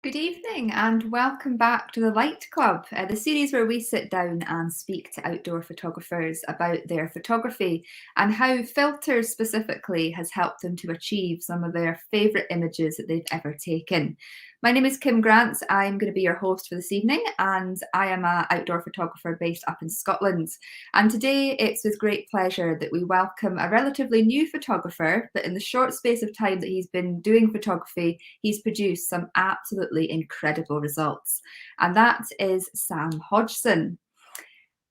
Good evening and welcome back to the Light Club, the series where we sit down and speak to outdoor photographers about their photography and how filters specifically has helped them to achieve some of their favourite images that they've ever taken. My name is Kim Grant. I'm going to be your host for this evening, and I am an outdoor photographer based up in Scotland. And today it's with great pleasure that we welcome a relatively new photographer, but in the short space of time that he's been doing photography, he's produced some absolutely incredible results. And that is Sam Hodgson.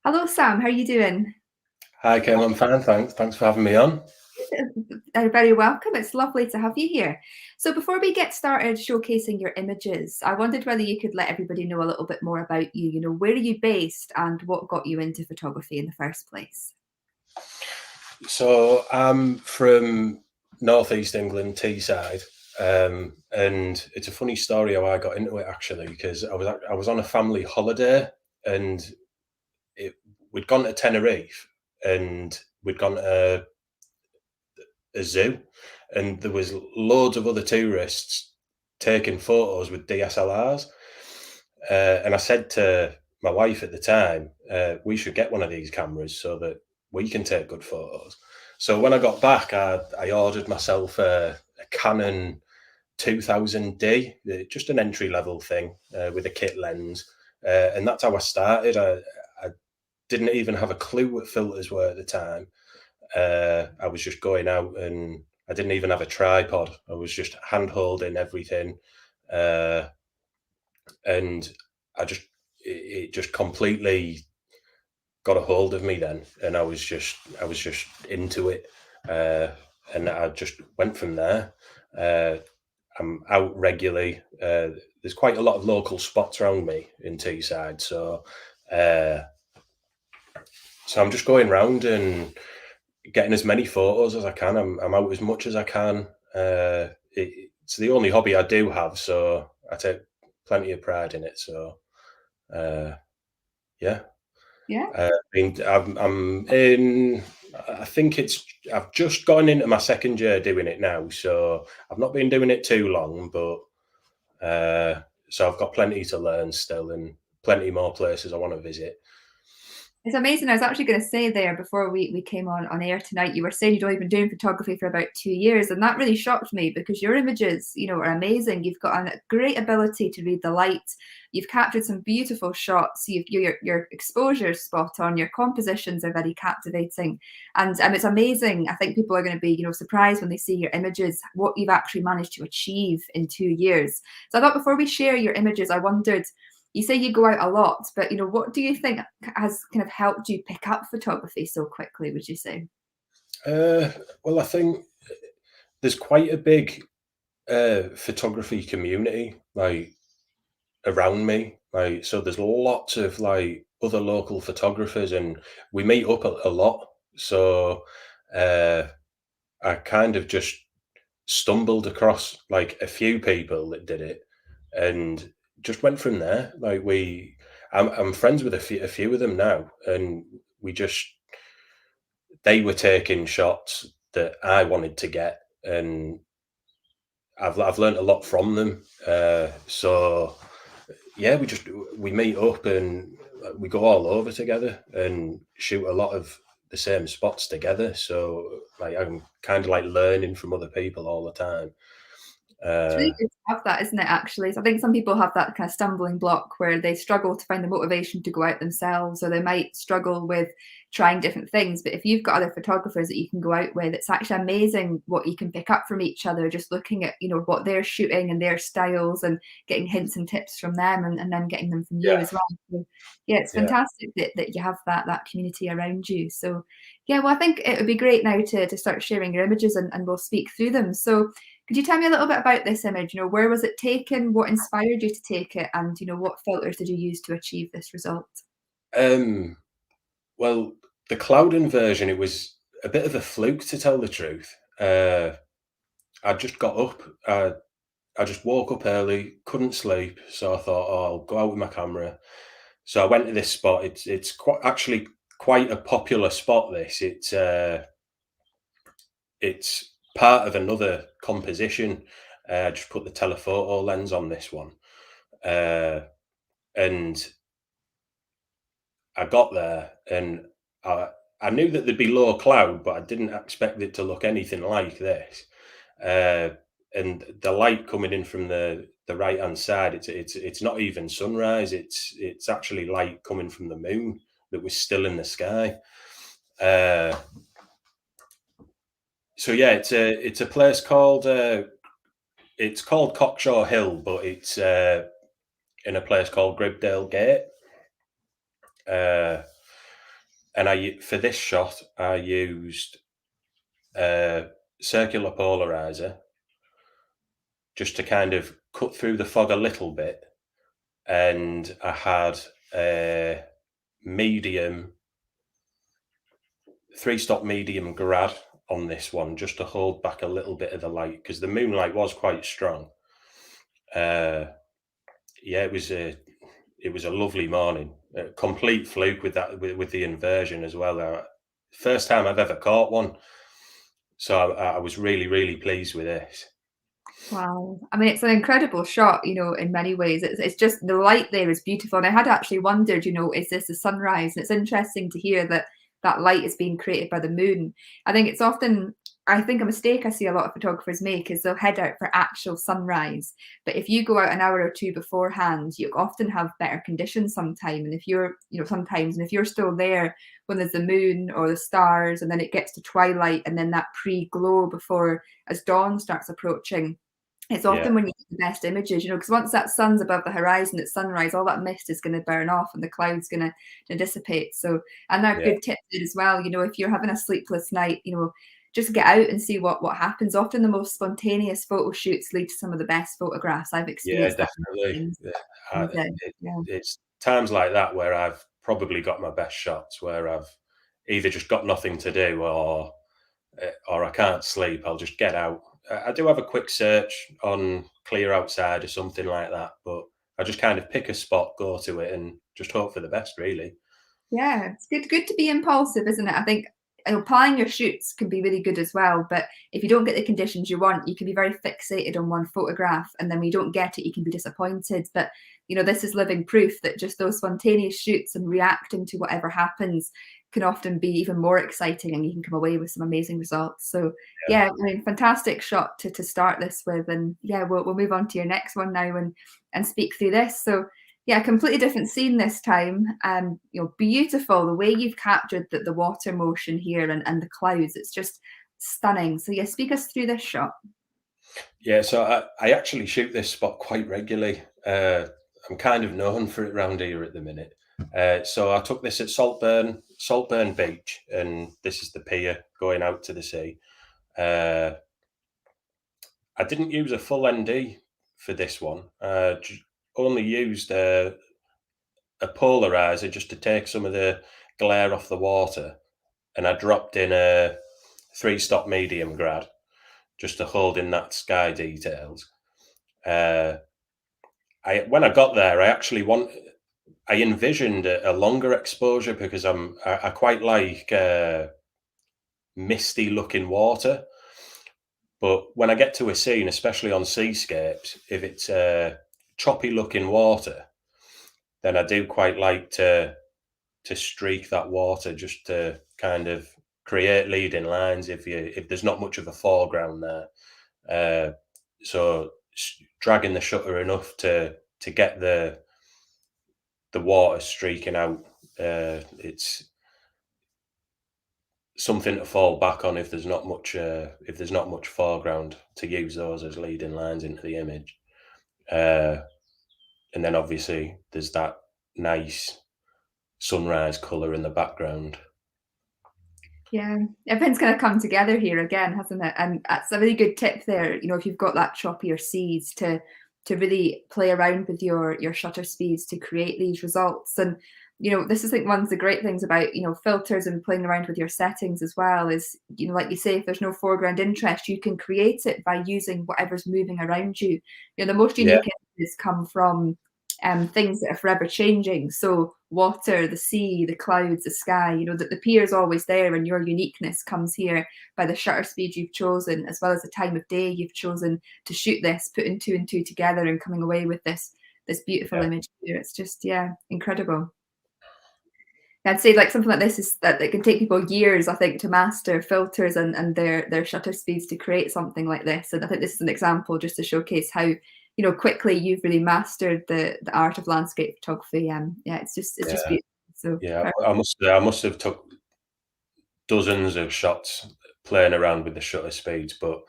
Hello, Sam. How are you doing? Hi, Kim. I'm fine, thanks. Thanks for having me on. Very welcome. It's lovely to have you here. So before we get started showcasing your images, I wondered whether you could let everybody know a little bit more about you. Where are you based and what got you into photography in the first place? So I'm from northeast England, Teesside, and it's a funny story how I got into it actually because I was on a family holiday and we'd gone to Tenerife and we'd gone to a zoo and there was loads of other tourists taking photos with DSLRs. And I said to my wife at the time, we should get one of these cameras so that we can take good photos. So when I got back, I ordered myself a Canon 2000D, just an entry level thing with a kit lens. And that's how I started. I didn't even have a clue what filters were at the time. I was just going out and I didn't even have a tripod. I was just hand holding everything. Uh, and it just completely got a hold of me then, and I was just into it, and I just went from there. I'm out regularly. There's quite a lot of local spots around me in Teesside, uh, so I'm just going round and getting as many photos as I can. I'm out as much as I can. It's the only hobby I do have, so I take plenty of pride in it. So uh, yeah. Yeah. I'm in. I think I've just gotten into my second year doing it now, so I've not been doing it too long, but so I've got plenty to learn still, and plenty more places I want to visit. It's amazing. I was actually going to say there before we came on air tonight, you were saying you'd only been doing photography for about 2 years, and that really shocked me because your images, are amazing. You've got a great ability to read the light. You've captured some beautiful shots. Your exposure is spot on. Your compositions are very captivating, and it's amazing. I think people are going to be, surprised when they see your images, what you've actually managed to achieve in 2 years. So I thought before we share your images, I wondered, you say you go out a lot, but what do you think has kind of helped you pick up photography so quickly, would you say? Uh, well, I think there's quite a big photography community like around me. Like, so there's lots of like other local photographers, and we meet up a lot. So uh, I kind of just stumbled across like a few people that did it and just went from there. I'm friends with a few of them now, and we just they were taking shots that I wanted to get, and I've learned a lot from them. So yeah, we meet up and we go all over together and shoot a lot of the same spots together. So like I'm kind of like learning from other people all the time. It's Uh, really good to have that, isn't it, actually? So I think some people have that kind of stumbling block where they struggle to find the motivation to go out themselves, or they might struggle with trying different things. But if you've got other photographers that you can go out with, it's actually amazing what you can pick up from each other, just looking at, what they're shooting and their styles and getting hints and tips from them and then getting them from you yeah, as well. So, yeah, it's yeah. fantastic that you have that community around you. So yeah, well, I think it would be great now to start sharing your images and we'll speak through them. So could you tell me a little bit about this image? Where was it taken? What inspired you to take it? And what filters did you use to achieve this result? Um, well, the Cloudon version, it was a bit of a fluke to tell the truth. I just got up. I just woke up early, couldn't sleep, so I thought, oh, I'll go out with my camera. So I went to this spot. It's actually quite a popular spot. It's part of another composition. Just put the telephoto lens on this one. And I got there, and I knew that there'd be low cloud, but I didn't expect it to look anything like this. Uh, and the light coming in from the right hand side, it's not even sunrise. It's actually light coming from the moon that was still in the sky. So yeah, it's a place called it's called Cockshaw Hill, but it's in a place called Gribdale Gate. And for this shot, I used a circular polarizer just to kind of cut through the fog a little bit. And I had a medium, 3-stop medium grad on this one just to hold back a little bit of the light because the moonlight was quite strong. Yeah, it was a lovely morning. A complete fluke with that, with the inversion as well. First time I've ever caught one. So I was really, really pleased with this. Wow. I mean, it's an incredible shot, in many ways. It's just the light there is beautiful. And I had actually wondered, is this a sunrise? And it's interesting to hear that that light is being created by the moon. I think a mistake I see a lot of photographers make is they'll head out for actual sunrise. But if you go out an hour or two beforehand, you often have better conditions sometime. And if you're, sometimes, and if you're still there when there's the moon or the stars, and then it gets to twilight and then that pre-glow before as dawn starts approaching, it's Yeah, often when you get the best images, because once that sun's above the horizon at sunrise, all that mist is going to burn off and the cloud's going to dissipate. So, and they're yeah, good tips there as well. If you're having a sleepless night, just get out and see what happens. Often the most spontaneous photo shoots lead to some of the best photographs. I've yeah, experienced that. definitely. Yeah. And, yeah. It's times like that where I've probably got my best shots, where I've either just got nothing to do or I can't sleep. I'll just get out. I do have a quick search on Clear Outside or something like that, but I just kind of pick a spot, go to it, and just hope for the best, really. Yeah, it's good to be impulsive, isn't it? I think planning your shoots can be really good as well, but if you don't get the conditions you want, you can be very fixated on one photograph, and then when you don't get it, you can be disappointed. But this is living proof that just those spontaneous shoots and reacting to whatever happens can often be even more exciting, and you can come away with some amazing results. So Yeah, yeah, I mean, fantastic shot to start this with, and yeah, we'll move on to your next one now and speak through this. So yeah, completely different scene this time. Beautiful the way you've captured the water motion here and the clouds. It's just stunning. So yeah, speak us through this shot. yeah. So I actually shoot this spot quite regularly. I'm kind of known for it round here at the minute. So I took this at Saltburn Beach, and this is the pier going out to the sea. Uh, I didn't use a full ND for this one. Only used a polarizer just to take some of the glare off the water, and I dropped in a 3-stop medium grad just to hold in that sky details. When I got there, I envisioned a longer exposure because I quite like misty looking water. But when I get to a scene, especially on seascapes, if it's choppy looking water, then I do quite like to streak that water just to kind of create leading lines if there's not much of a foreground there. So dragging the shutter enough to get the water streaking out. It's something to fall back on if there's not much foreground, to use those as leading lines into the image. And then obviously there's that nice sunrise color in the background. Yeah, everything's going to come together here again, hasn't it? And that's a really good tip there. If you've got that choppier seas to really play around with your shutter speeds to create these results. And this is, I think, one of the great things about filters and playing around with your settings as well is like you say, if there's no foreground interest, you can create it by using whatever's moving around you. The most Yeah, unique images come from things that are forever changing. So water, the sea, the clouds, the sky, you know, that the pier is always there, and your uniqueness comes here by the shutter speed you've chosen, as well as the time of day you've chosen to shoot this, putting two and two together and coming away with this beautiful Yeah, image here. It's just, yeah, incredible. I'd say like something like this is that it can take people years, I think, to master filters and their shutter speeds to create something like this. And I think this is an example just to showcase how, you know, quickly you've really mastered the art of landscape photography. Yeah, it's just yeah, beautiful. So yeah. I must have took dozens of shots playing around with the shutter speeds, but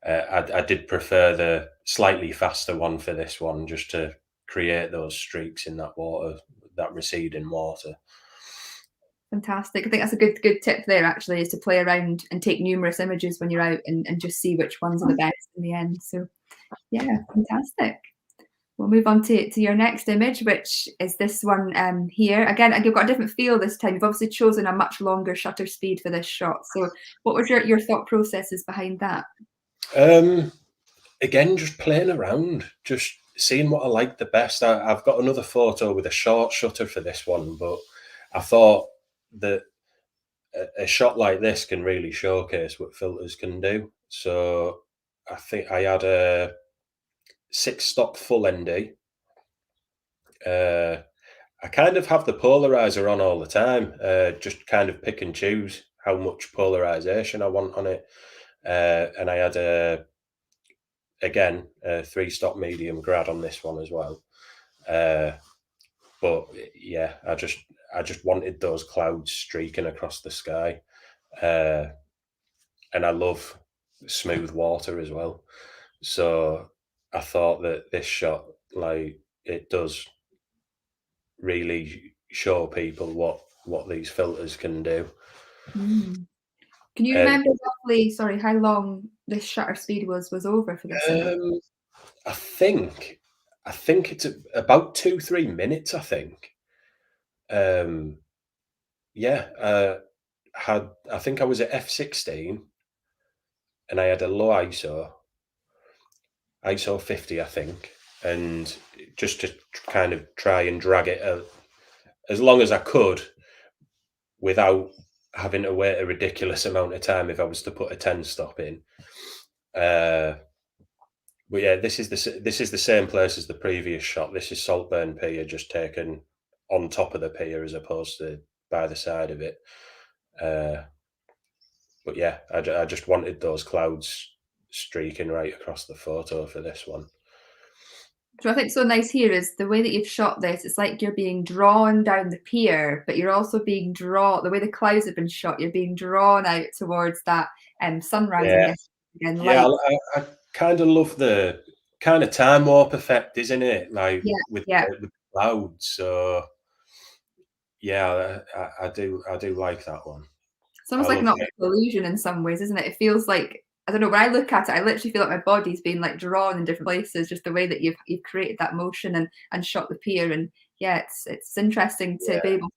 I did prefer the slightly faster one for this one, just to create those streaks in that water, that receding water. fantastic. I think that's a good tip there actually, is to play around and take numerous images when you're out and just see which ones are the best in the end. So yeah, fantastic. We'll move on to your next image, which is this one here. Again, you've got a different feel this time. You've obviously chosen a much longer shutter speed for this shot. So what was your thought processes behind that? Um, Again, just playing around, just seeing what I like the best. I've got another photo with a short shutter for this one, but I thought that a shot like this can really showcase what filters can do. So I think I had a 6 stop full ND. I kind of have the polarizer on all the time, just kind of pick and choose how much polarization I want on it. And I had a 3 stop medium grad on this one as well. But yeah, I just wanted those clouds streaking across the sky, uh, and I love smooth water as well. So I thought that this shot, like, it does really show people what these filters can do. Mm. Can you And remember roughly, sorry, how long this shutter speed was over for this image? um, I think it's about 2-3 minutes. I think. Um, yeah, I think I was at f16 and I had a low ISO 50, I think, and just to kind of try and drag it as long as I could without having to wait a ridiculous amount of time if I was to put a 10 stop in. Uh, but yeah, this is the same place as the previous shot. This is Saltburn Pier, just taken on top of the pier as opposed to by the side of it. Uh, but yeah, I just wanted those clouds streaking right across the photo for this one. So I think so nice here is the way that you've shot this. It's like you're being drawn down the pier, but you're also being drawn, the way the clouds have been shot, you're being drawn out towards that sunrise, I'm Yeah, guessing, again, yeah, light. I kind of love the kind of time warp effect, isn't it? Like Yeah, with yeah. the clouds. So yeah, I do like that one. It's I almost like love an it. optical illusion in some ways, isn't it? It feels like, I don't know, when I look at it, I literally feel like my body's being like drawn in different places, just the way that you've created that motion and shot the pier. And yeah, it's interesting to be Yeah, able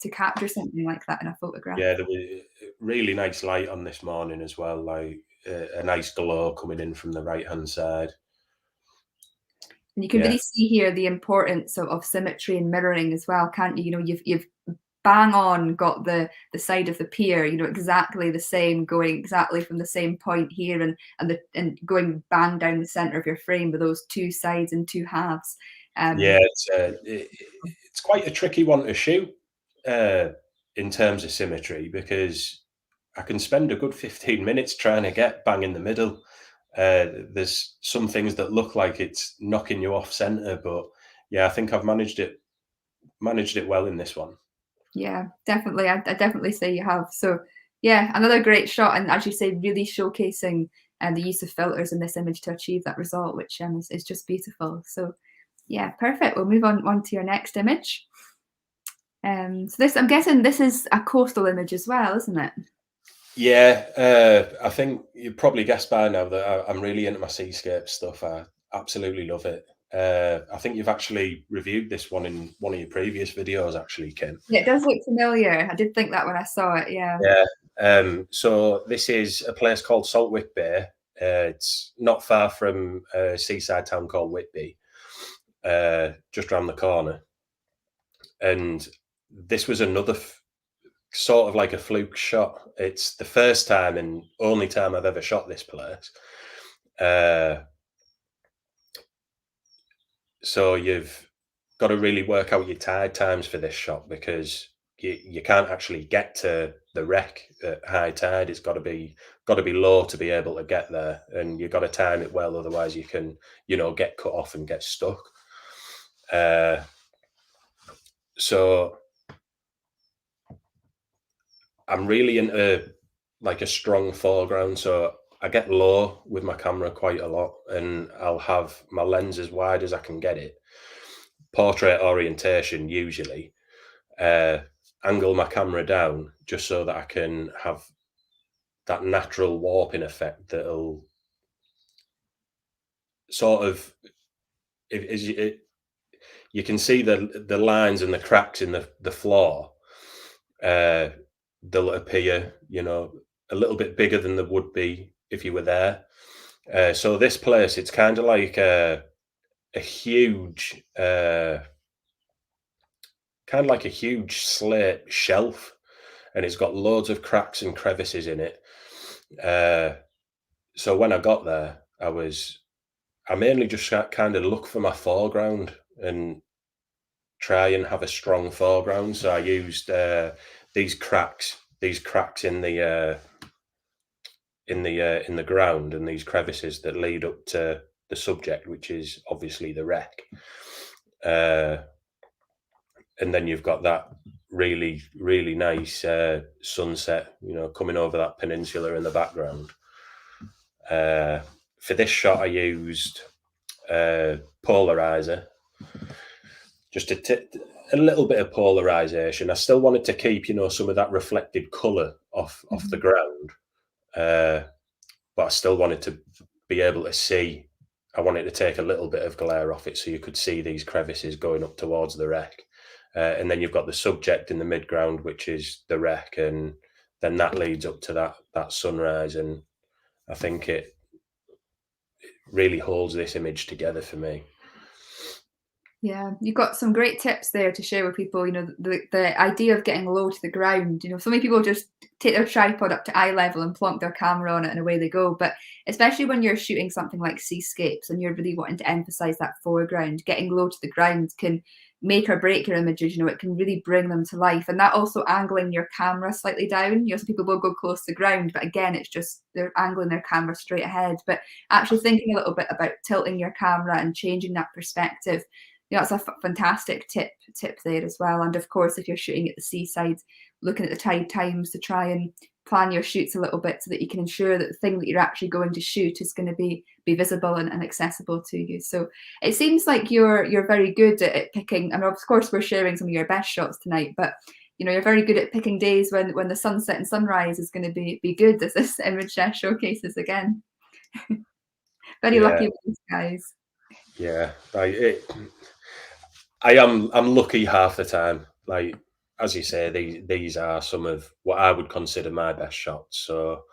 to capture something like that in a photograph. yeah. There was really nice light on this morning as well. Like a nice glow coming in from the right hand side. And you can Yeah, really see here the importance of symmetry and mirroring as well, can't you? You know, you've bang on got the side of the pier, you know, exactly the same, going exactly from the same point here, and going bang down the center of your frame with those two sides and two halves. yeah. Um, It's quite a tricky one to shoot uh, in terms of symmetry because I can spend a good 15 minutes trying to get bang in the middle. There's some things that look like it's knocking you off center, but yeah, I think I've managed it well in this one. yeah, definitely. I definitely say you have. So yeah, another great shot, and as you say, really showcasing the use of filters in this image to achieve that result, which is just beautiful. So yeah, perfect. We'll move on to your next image. So this, I'm guessing this is a coastal image as well, isn't it? Yeah, I think you probably guessed by now that I'm really into my seascape stuff. I absolutely love it. I think you've actually reviewed this one in one of your previous videos, actually, Kim. Yeah, it does look familiar. I did think that when I saw it. Yeah. Yeah. So this is a place called Saltwick Bay. It's not far from a seaside town called Whitby. just round the corner. And this was another sort of like a fluke shot. It's the first time and only time I've ever shot this place. So you've got to really work out your tide times for this shot, because you can't actually get to the wreck at high tide. It's got to be low to be able to get there, and you've got to time it well, otherwise you can get cut off and get stuck. So I'm really into like a strong foreground, so I get low with my camera quite a lot, and I'll have my lens as wide as I can get it, portrait orientation usually, angle my camera down just so that I can have that natural warping effect that'll sort of, you can see the lines and the cracks in the floor. They'll appear, a little bit bigger than they would be if you were there. So this place, it's kind of like a huge, kind of like a huge slate shelf, and it's got loads of cracks and crevices in it. So when I got there, I mainly just kind of look for my foreground and try and have a strong foreground. So I used these cracks in the ground, and these crevices that lead up to the subject, which is obviously the wreck. And then you've got that really, really nice sunset, coming over that peninsula in the background. For this shot, I used polarizer, just a little bit of polarization. I still wanted to keep, some of that reflected color off the ground, but I still wanted to be able to see. I wanted to take a little bit of glare off it so you could see these crevices going up towards the wreck. And then you've got the subject in the midground, which is the wreck, and then that leads up to that sunrise. And I think it really holds this image together for me. Yeah, you've got some great tips there to share with people. The idea of getting low to the ground. So many people just take their tripod up to eye level and plonk their camera on it and away they go. But especially when you're shooting something like seascapes and you're really wanting to emphasize that foreground, getting low to the ground can make or break your images. It can really bring them to life. And that also angling your camera slightly down. Some people will go close to the ground, but again, it's just they're angling their camera straight ahead. But actually thinking a little bit about tilting your camera and changing that perspective, that's a fantastic tip there as well. And of course, if you're shooting at the seaside, looking at the tide times to try and plan your shoots a little bit so that you can ensure that the thing that you're actually going to shoot is going to be visible and accessible to you. So it seems like you're very good at picking. I mean, of course, we're sharing some of your best shots tonight, but you're very good at picking days when the sunset and sunrise is going to be good, as this image showcases again. Very lucky with these guys. Yeah, I'm lucky half the time. Like, as you say, these are some of what I would consider my best shots. So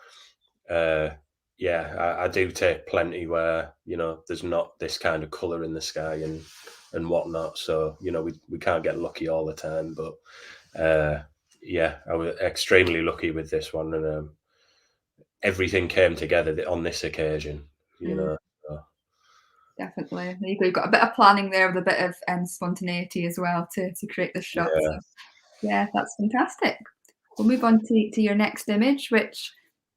yeah, I do take plenty where there's not this kind of color in the sky and whatnot. So we can't get lucky all the time. But yeah, I was extremely lucky with this one, and everything came together on this occasion. So. Definitely. You've got a bit of planning there with a bit of spontaneity as well to create the shot. Yeah. So yeah, that's fantastic. We'll move on to your next image, which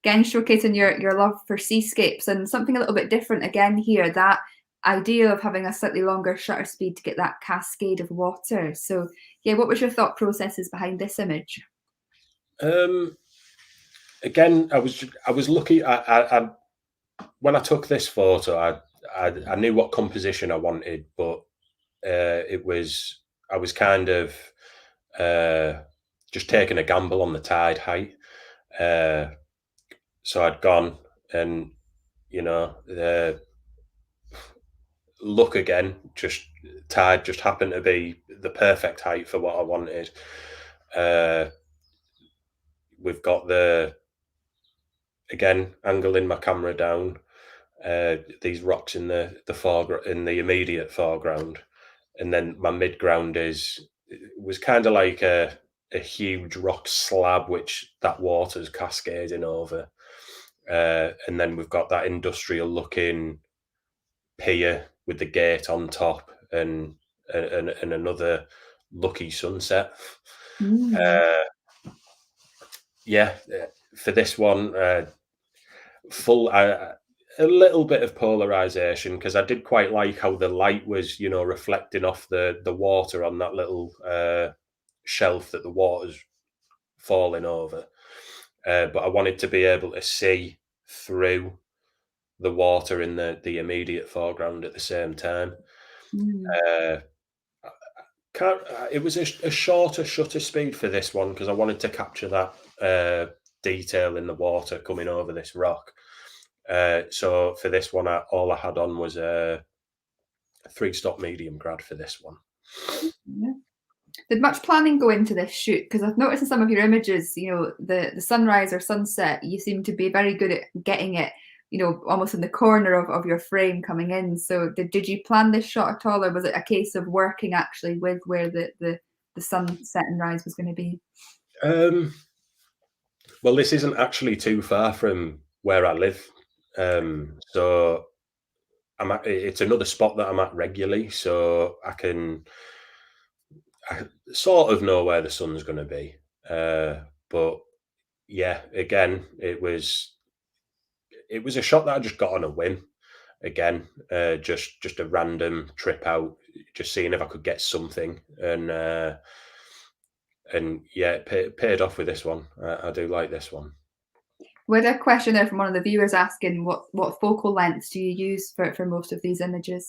again showcasing your love for seascapes, and something a little bit different again here, that idea of having a slightly longer shutter speed to get that cascade of water. So yeah, what was your thought processes behind this image? Again, I was lucky. I when I took this photo, I knew what composition I wanted, but I was kind of just taking a gamble on the tide height. So I'd gone and look again. Just tide just happened to be the perfect height for what I wanted. We've got again angling my camera down. These rocks in the foreground, in the immediate foreground. and then my midground was kind of like a huge rock slab which that water's cascading over, and then we've got that industrial looking pier with the gate on top, and another lucky sunset. Mm. Uh, yeah, for this one, full a little bit of polarization, because I did quite like how the light was, reflecting off the water on that little shelf that the water's falling over. But I wanted to be able to see through the water in the immediate foreground at the same time. Mm. Uh, it was a shorter shutter speed for this one because I wanted to capture that detail in the water coming over this rock. So for this one, all I had on was a 3-stop medium grad for this one. Yeah. Did much planning go into this shoot? Because I've noticed in some of your images, the sunrise or sunset, you seem to be very good at getting it, almost in the corner of your frame coming in. So did you plan this shot at all, or was it a case of working actually with where the sunset and rise was going to be? Well, this isn't actually too far from where I live. So it's another spot that I'm at regularly, so I sort of know where the sun's going to be. But yeah, again, it was a shot that I just got on a whim. Again, just a random trip out, just seeing if I could get something, and yeah, it paid off with this one. I do like this one. We had a question there from one of the viewers asking what focal lengths do you use for most of these images?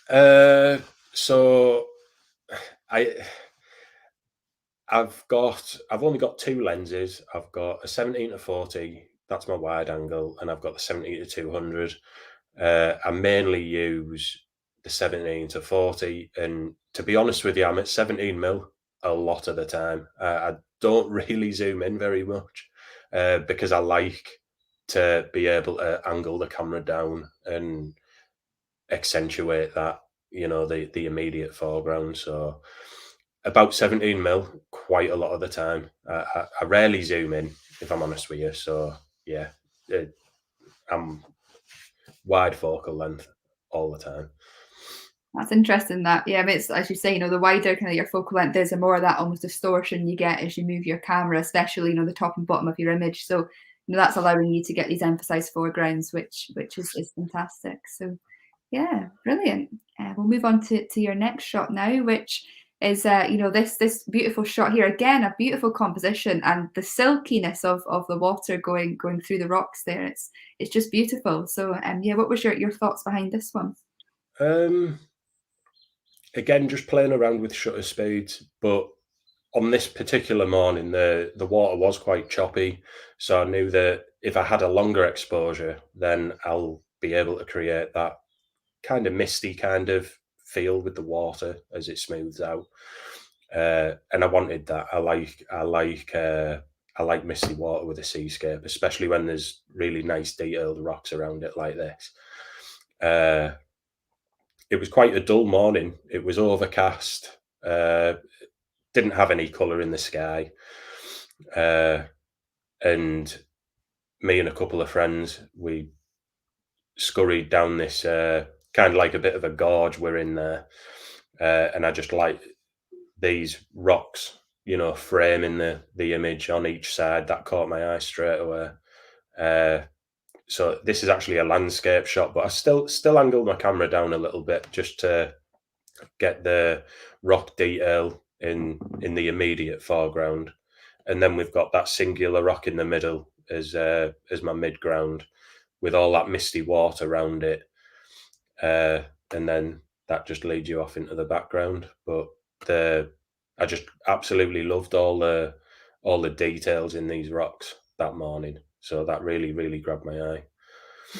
So I I've only got two lenses. I've got a 17-40, that's my wide angle, and I've got the 70-200. I mainly use the 17-40, and to be honest with you, I'm at 17mm a lot of the time. I don't really zoom in very much because I like to be able to angle the camera down and accentuate that, the immediate foreground. So about 17mm quite a lot of the time. I rarely zoom in, if I'm honest with you. So yeah, I'm wide focal length all the time. That's interesting that, yeah, I mean, it's as you say, the wider kind of your focal length is, the more of that almost distortion you get as you move your camera, especially, the top and bottom of your image. So, that's allowing you to get these emphasized foregrounds, which is fantastic. So, yeah, brilliant. We'll move on to your next shot now, which is, this beautiful shot here. Again, a beautiful composition, and the silkiness of the water going through the rocks there. It's just beautiful. So, yeah, what was your thoughts behind this one? Again, just playing around with shutter speeds, but on this particular morning, the water was quite choppy, so I knew that if I had a longer exposure, then I'll be able to create that kind of misty kind of feel with the water as it smooths out. And I wanted that. I like misty water with a seascape, especially when there's really nice detailed rocks around it like this. It was quite a dull morning. It was overcast. Didn't have any colour in the sky. And me and a couple of friends, we scurried down this kind of like a bit of a gorge we're in there. And I just like these rocks, framing the image on each side. That caught my eye straight away. So this is actually a landscape shot, but I still angled my camera down a little bit just to get the rock detail in the immediate foreground, and then we've got that singular rock in the middle as my midground with all that misty water around it, and then that just leads you off into the background. But I just absolutely loved all the details in these rocks that morning, so that really grabbed my eye.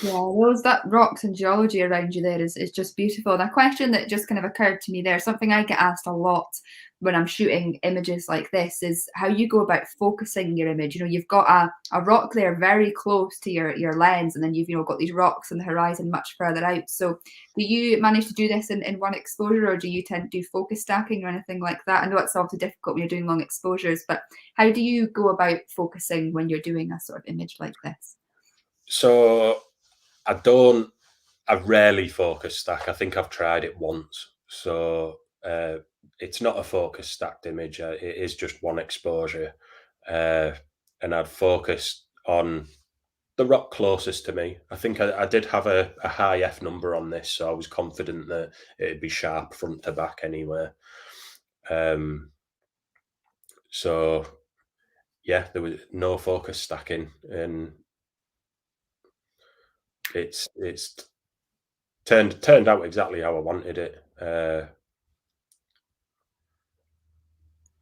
Yeah, those that rocks and geology around you there is just beautiful. And a question that just kind of occurred to me there, something I get asked a lot when I'm shooting images like this is how you go about focusing your image. You know, you've got a rock there very close to your lens, and then you've, you know, got these rocks on the horizon much further out. So do you manage to do this in one exposure, or do you tend to do focus stacking or anything like that? I know it's obviously difficult when you're doing long exposures, but how do you go about focusing when you're doing a sort of image like this? So I don't. I rarely focus stack. I think I've tried it once. So it's not a focus stacked image. It is just one exposure, uh, and I'd focused on the rock closest to me. I think I did have a high F number on this, so I was confident that it'd be sharp front to back anyway. Um, so yeah, there was no focus stacking, and it's turned out exactly how I wanted it.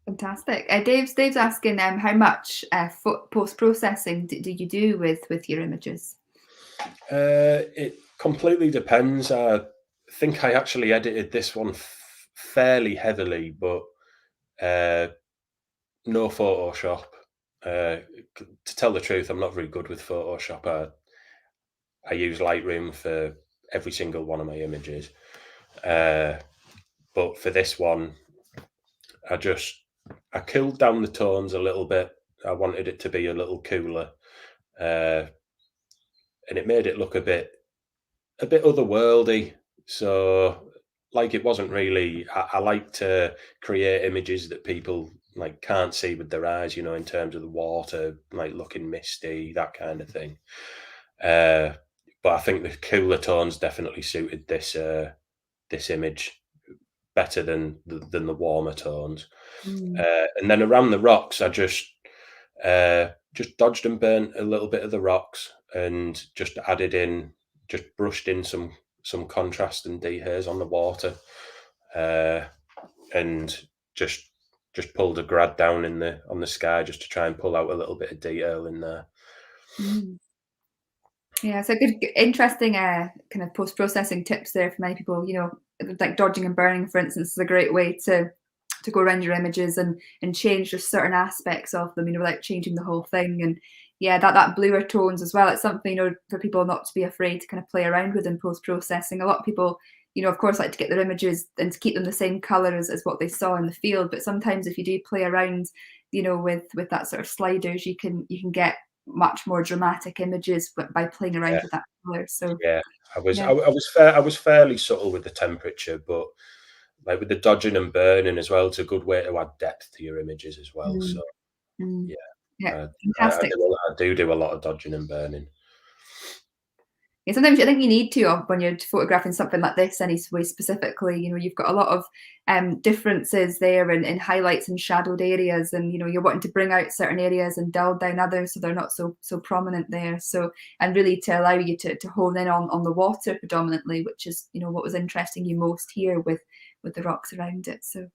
Fantastic. Dave's asking how much post processing do you do with your images? It completely depends. I think I actually edited this one fairly heavily, but uh, no Photoshop. To tell the truth, I'm not very good with Photoshop. I use Lightroom for every single one of my images. But for this one, I cooled down the tones a little bit. I wanted it to be a little cooler, uh, and it made it look a bit otherworldly. So, like, it wasn't really. I like to create images that people like can't see with their eyes. You know, in terms of the water, like looking misty, that kind of thing. Uh, but I think the cooler tones definitely suited this image better than the warmer tones. Mm, And then around the rocks, I just dodged and burnt a little bit of the rocks and just brushed in some contrast and dehaze on the water, uh, and just just pulled a grad down in the on the sky just to try and pull out a little bit of detail in there. mm. Yeah, so good, interesting kind of post processing tips there for many people. You know, like dodging and burning, for instance, is a great way to go around your images and change just certain aspects of them, you know, without changing the whole thing. And yeah, that bluer tones as well. It's something, you know, for people not to be afraid to kind of play around with in post processing. A lot of people, you know, of course, like to get their images and to keep them the same color as what they saw in the field. But sometimes if you do play around, you know, with that sort of sliders, you can get much more dramatic images by playing Yeah, around with that color. So yeah. yeah. I was fairly subtle with the temperature, but like with the dodging and burning as well, it's a good way to add depth to your images as well. Mm, So mm. yeah, Yeah, I, fantastic. I do a lot of dodging and burning. Yeah, sometimes I think you need to when you're photographing something like this anyway specifically, you know, you've got a lot of differences there in highlights and shadowed areas, and you know, you're wanting to bring out certain areas and dull down others so they're not so prominent there. So and really to allow you to hone in on the water predominantly, which is, you know, what was interesting you most here with the rocks around it. So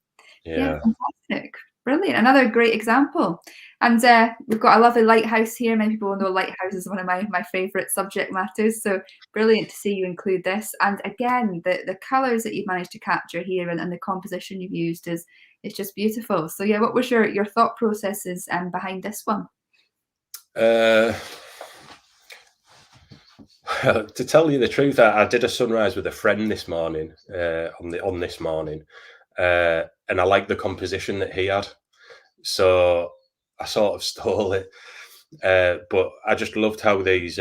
yeah, Yeah, fantastic. Brilliant. Another great example. And we've got a lovely lighthouse here. Many people know lighthouse is one of my favourite subject matters. So brilliant to see you include this. And again, the colours that you've managed to capture here and the composition you've used is just beautiful. So yeah, what was your thought processes behind this one? uh, to tell you the truth, I did a sunrise with a friend this morning, on this morning, and I liked the composition that he had, so I sort of stole it. But I just loved how these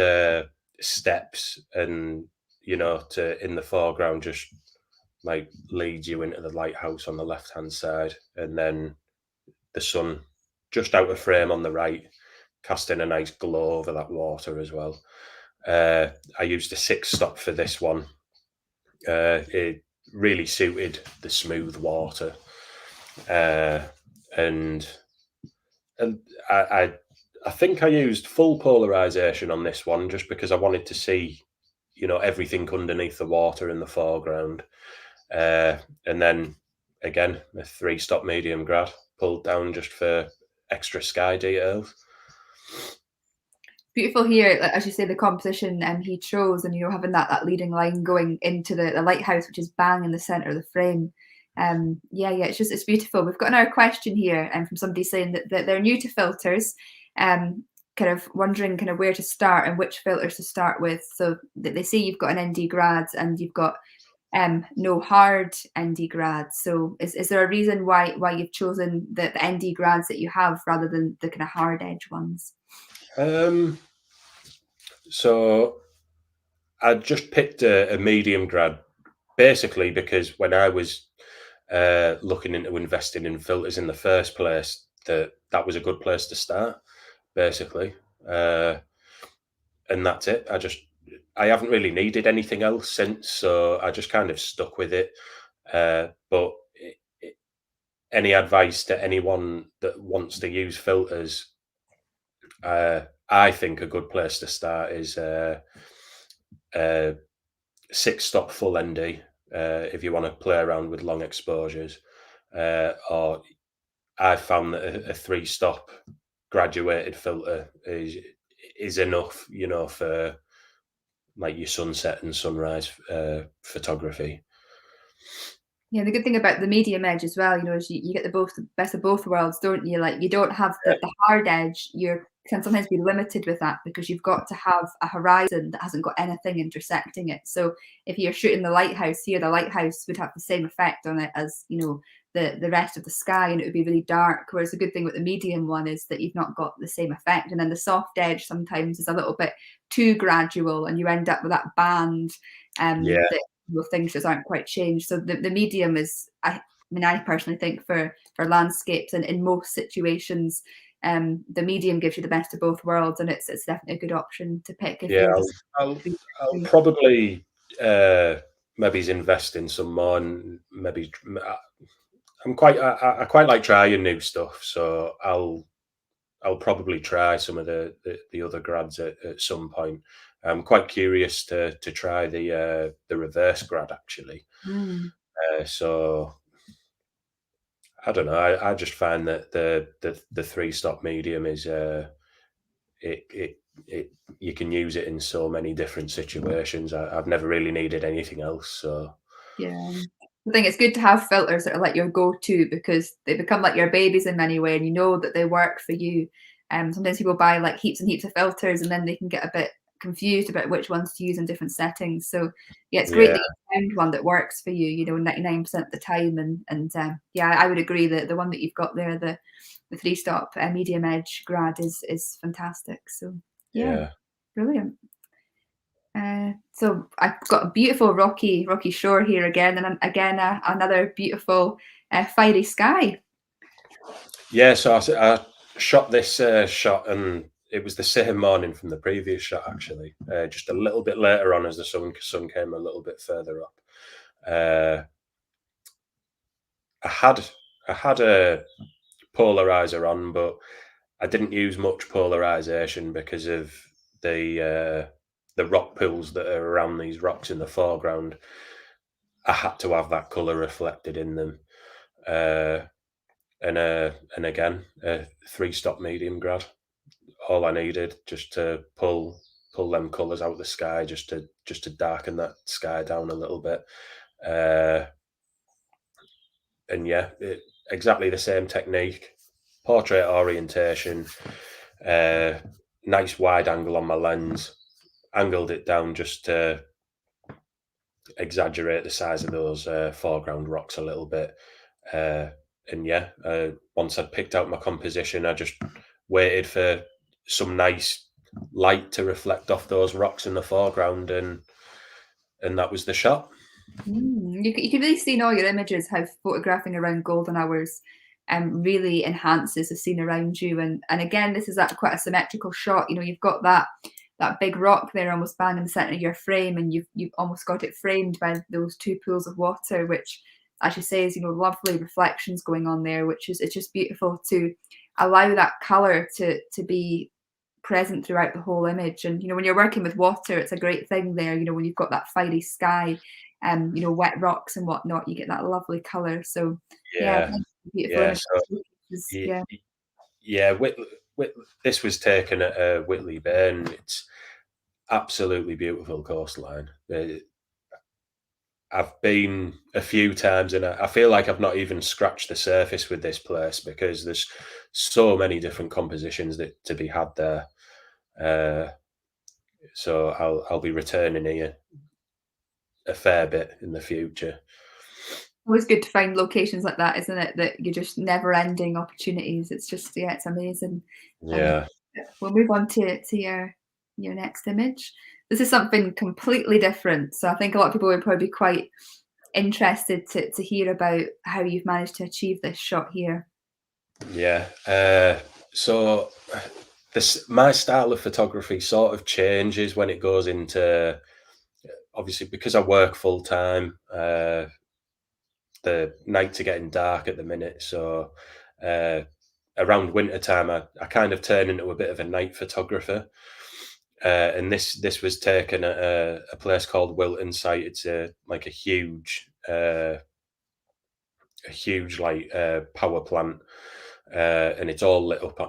steps and, you know, to in the foreground just like leads you into the lighthouse on the left hand side, and then the sun just out of frame on the right, casting a nice glow over that water as well. I used a 6 stop for this one. It really suited the smooth water, uh, and and I, I I think I used full polarization on this one just because I wanted to see, you know, everything underneath the water in the foreground, and then again a 3 stop medium grad pulled down just for extra sky details. beautiful here, like, as you say, the composition he chose, and having that leading line going into the lighthouse, which is bang in the center of the frame. Yeah, it's beautiful. We've got another question here, from somebody saying that they're new to filters, kind of wondering kind of where to start and which filters to start with. So that they say you've got an ND grad and you've got no hard ND grads. So is there a reason why you've chosen the ND grads that you have rather than the kind of hard edge ones? So I just picked a medium grad, basically because when I was looking into investing in filters in the first place, that was a good place to start, basically. And that's it. I haven't really needed anything else since, so I just kind of stuck with it. But any advice to anyone that wants to use filters, I think a good place to start is 6-stop full ND, if you want to play around with long exposures, or I found that a 3-stop graduated filter is enough, for like your sunset and sunrise photography. Yeah, the good thing about the medium edge as well, is you get the best of both worlds, don't you? Like you don't have the hard edge. You can sometimes be limited with that because you've got to have a horizon that hasn't got anything intersecting it. So if you're shooting the lighthouse here, the lighthouse would have the same effect on it as, the rest of the sky, and it would be really dark. Whereas the good thing with the medium one is that you've not got the same effect. And then the soft edge sometimes is a little bit too gradual and you end up with that band Yeah, that things just aren't quite changed. So the medium is, I mean, I personally think for landscapes and in most situations, the medium gives you the best of both worlds, and it's definitely a good option to pick if yeah. you're I'll, just I'll, I'll probably maybe invest in some more, and maybe I quite like trying new stuff, so I'll probably try some of the other grads at some point. I'm quite curious to try the reverse grad actually. Mm. So I don't know. I just find that the 3-stop medium is it it it you can use it in so many different situations. I've never really needed anything else. So Yeah. I think it's good to have filters that are like your go-to because they become like your babies in many ways and you know that they work for you. Sometimes people buy like heaps and heaps of filters and then they can get a bit confused about which ones to use in different settings. So yeah, it's great yeah, that you found one that works for you, 99% of the time. And yeah, I would agree that the one that you've got there, the 3-stop medium edge grad is fantastic. So yeah, yeah. brilliant. So I've got a beautiful rocky shore here again, and again another beautiful fiery sky. Yeah, so I shot this shot, and it was the same morning from the previous shot, actually. Just a little bit later on, as the sun came a little bit further up. Uh, I had I had a polarizer on, but I didn't use much polarization because of the rock pools that are around these rocks in the foreground. I had to have that color reflected in them. Uh, and again, a 3-stop medium grad. All I needed just to pull them colours out of the sky, just to darken that sky down a little bit. Uh, and yeah, exactly the same technique, portrait orientation, uh, nice wide angle on my lens, angled it down just to exaggerate the size of those foreground rocks a little bit. Uh, and yeah, once I'd picked out my composition, I just waited for some nice light to reflect off those rocks in the foreground, and that was the shot. You can really see in all your images how photographing around golden hours really enhances the scene around you. And again, this is quite a symmetrical shot. You've got that big rock there almost bang in the center of your frame, and you've almost got it framed by those two pools of water, which, as you say, is lovely reflections going on there, which is it's just beautiful to allow that color to be present throughout the whole image. And when you're working with water, it's a great thing there. When you've got that fiery sky, wet rocks and whatnot, you get that lovely color. So yeah, Yeah, beautiful yeah. image. So Yeah. yeah, this was taken at Whitley Bay, and it's absolutely beautiful coastline. I've been a few times, and I feel like I've not even scratched the surface with this place because there's so many different compositions that to be had there. Uh, so I'll be returning here a fair bit in the future. Always good to find locations like that, isn't it? That you're just never-ending opportunities. It's just, yeah, it's amazing. Um, Yeah, we'll move on to your next image. This is something completely different. So I think a lot of people would probably be quite interested to hear about how you've managed to achieve this shot here. yeah. So this my style of photography sort of changes when it goes into, obviously because I work full time. The nights are getting dark at the minute, so uh, around winter time, I kind of turn into a bit of a night photographer. And this was taken at a place called Wilton Site. It's like a huge like power plant, and it's all lit up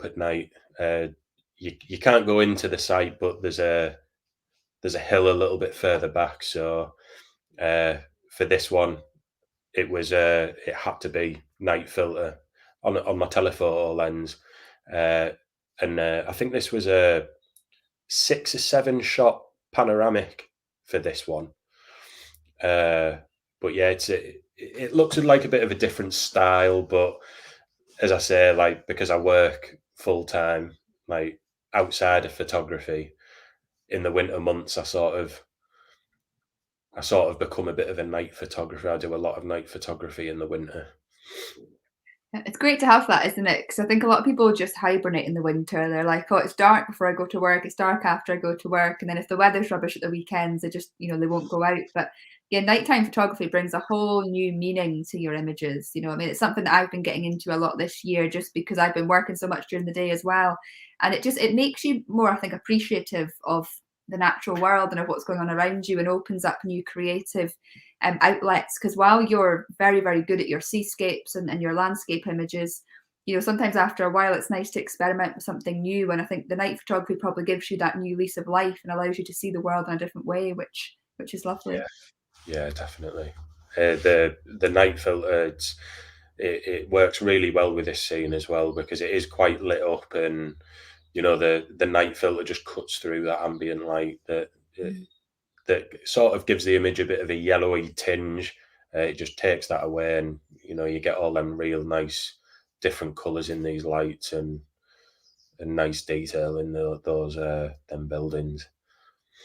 at night. You can't go into the site, but there's a hill a little bit further back. So uh, for this one, it had to be night filter on my telephoto lens, uh, and I think this was a 6 or 7 shot panoramic for this one. But yeah, it looks like a bit of a different style, but as I say, like because I work full time, like outside of photography in the winter months, I sort of become a bit of a night photographer. I do a lot of night photography in the winter. It's great to have that, isn't it? Because I think a lot of people just hibernate in the winter. They're like, "Oh, it's dark before I go to work. It's dark after I go to work." And then if the weather's rubbish at the weekends, they just, they won't go out. But yeah, nighttime photography brings a whole new meaning to your images. I mean, it's something that I've been getting into a lot this year just because I've been working so much during the day as well. And it makes you more, I think, appreciative of the natural world and of what's going on around you, and opens up new creative outlets. Because while you're very, very good at your seascapes and your landscape images, sometimes after a while it's nice to experiment with something new. And I think the night photography probably gives you that new lease of life and allows you to see the world in a different way, which is lovely. Yeah, yeah, definitely. The night filter, it works really well with this scene as well because it is quite lit up, and the night filter just cuts through that ambient light Mm. that sort of gives the image a bit of a yellowy tinge. It just takes that away, and you get all them real nice different colors in these lights, and nice detail in those them buildings.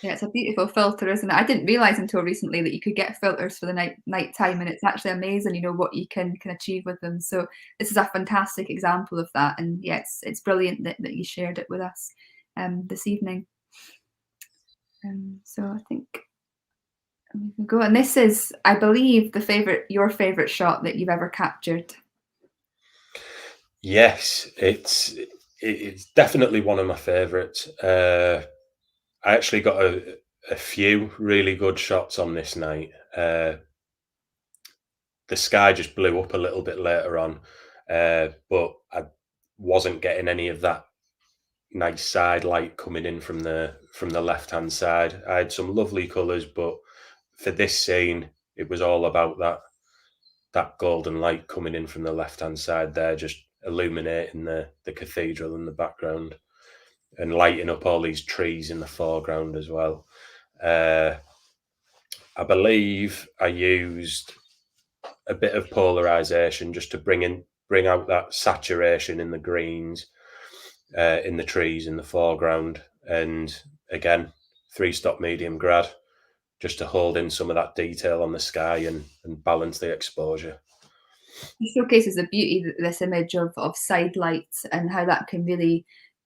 Yeah, it's a beautiful filter, isn't it? I didn't realize until recently that you could get filters for the nighttime, and it's actually amazing, what you can achieve with them. So this is a fantastic example of that, and yeah, it's brilliant that you shared it with us this evening. So I think we can go. And this is, I believe, your favorite shot that you've ever captured. Yes, it's definitely one of my favourites. I actually got a few really good shots on this night. The sky just blew up a little bit later on, but I wasn't getting any of that nice side light coming in from the left hand side. I had some lovely colours, but for this scene, it was all about that golden light coming in from the left hand side there, just illuminating the cathedral in the background and lighting up all these trees in the foreground as well. I believe I used a bit of polarization just to bring out that saturation in the greens, in the trees in the foreground, and again 3-stop medium grad just to hold in some of that detail on the sky and balance the exposure. It showcases the beauty this image of side lights and how that can really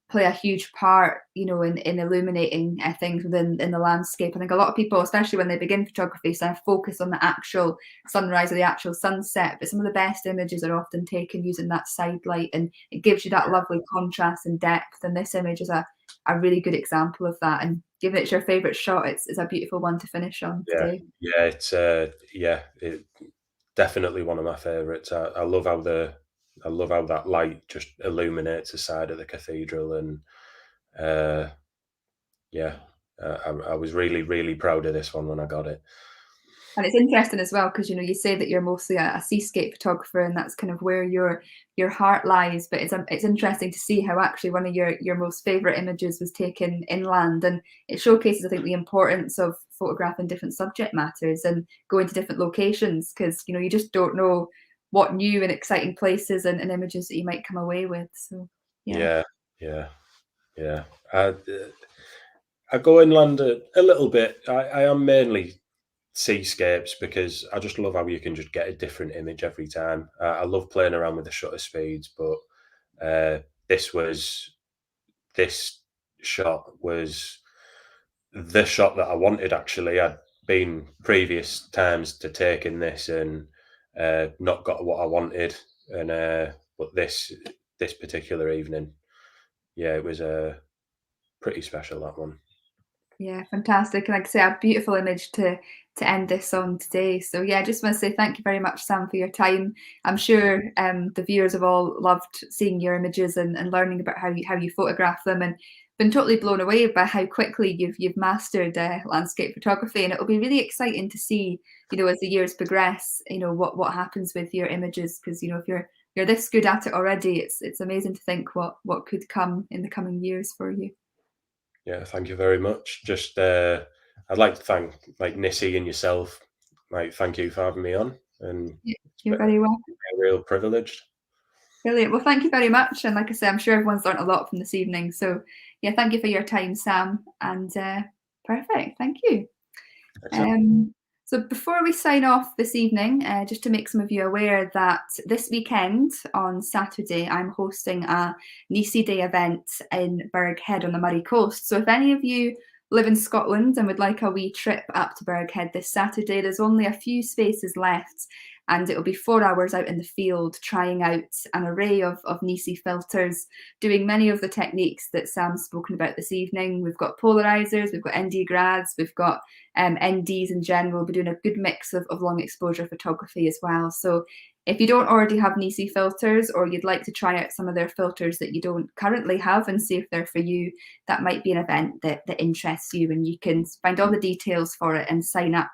play a huge part, in illuminating things in the landscape. I think a lot of people, especially when they begin photography, sort of focus on the actual sunrise or the actual sunset. But some of the best images are often taken using that side light, and it gives you that lovely contrast and depth. And this image is a really good example of that. And given it's your favorite shot, it's a beautiful one to finish on Yeah, today. yeah, it's definitely one of my favorites. I love how I love how that light just illuminates the side of the cathedral, and yeah, I was really, really proud of this one when I got it. And it's interesting as well because you say that you're mostly a seascape photographer, and that's kind of where your heart lies. But it's interesting to see how actually one of your most favourite images was taken inland, and it showcases, I think, the importance of photographing different subject matters and going to different locations, because you just don't know what new and exciting places and images that you might come away with. So yeah. Yeah, yeah, yeah. I go inland a little bit. I am mainly seascapes because I just love how you can just get a different image every time. I love playing around with the shutter speeds, but uh, this was this shot was the shot that I wanted. Actually, I'd been previous times to taking this and not got what I wanted, and but this particular evening, yeah, it was pretty special, that one. Yeah, fantastic. And like I say, a beautiful image to end this on today. So yeah, I just want to say thank you very much, Sam, for your time. I'm sure the viewers have all loved seeing your images and learning about how you photograph them, and been totally blown away by how quickly you've mastered landscape photography. And it'll be really exciting to see, as the years progress, what happens with your images, because if you're this good at it already, it's amazing to think what could come in the coming years for you. Yeah, thank you very much. Just I'd like to thank like NiSi and yourself. Like, thank you for having me on, and Yeah, it's you're been very welcome. a real privilege. Brilliant. Well, thank you very much. And like I say, I'm sure everyone's learned a lot from this evening. So, yeah, thank you for your time, Sam. And perfect. Thank you. Excellent. Um, so, before we sign off this evening, just to make some of you aware that this weekend on Saturday, I'm hosting a NiSi Day event in Berghead on the Murray Coast. So, if any of you live in Scotland and would like a wee trip up to Berghead this Saturday, there's only a few spaces left, and it'll be 4 hours out in the field trying out an array of NiSi filters, doing many of the techniques that Sam's spoken about this evening. We've got polarizers, we've got ND grads, we've got NDs in general. We'll be doing a good mix of long exposure photography as well. So if you don't already have NiSi filters, or you'd like to try out some of their filters that you don't currently have and see if they're for you, that might be an event that interests you, and you can find all the details for it and sign up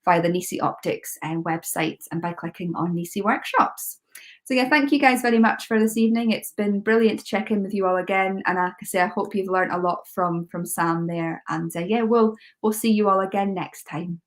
via the NiSi Optics website and by clicking on NiSi Workshops. So yeah, thank you guys very much for this evening. It's been brilliant to check in with you all again, and like I say, I hope you've learned a lot from Sam there. And yeah, we'll see you all again next time.